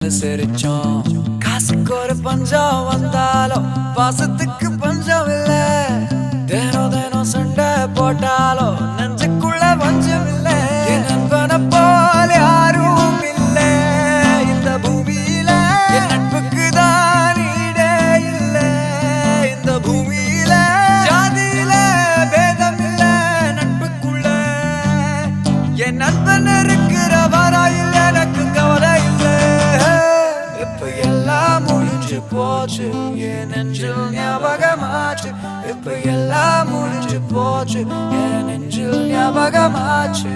சேர்ந்து சிரிச்சோம். காசுக்கு ஒரு பஞ்சம் வந்தாலும் பாசத்துக்கு பஞ்சம் இல்ல. தினம் தினம் சண்டை போட்டாலும் நெஞ்சுக்குள்ள பஞ்சம் இல்ல. என் நண்பனை போல யாரும் இல்ல இந்த பூமியில. என் நட்புக்கு தான் ஈடே இல்ல இந்த பூமியில. ஜாதியில பேதம் இல்ல நட்புக்குள்ள. என் நண்பன் இருக்கிற வரையில் எனக்கு கவலை இல்லை. இப்ப எல்லாம் முடிஞ்சு போச்சு, என் நெஞ்சில் ஞாபகமாச்சு. இப்ப எல்லாம் முடிஞ்சு போச்சு, என் நெஞ்சில் ஞாபகமாச்சு.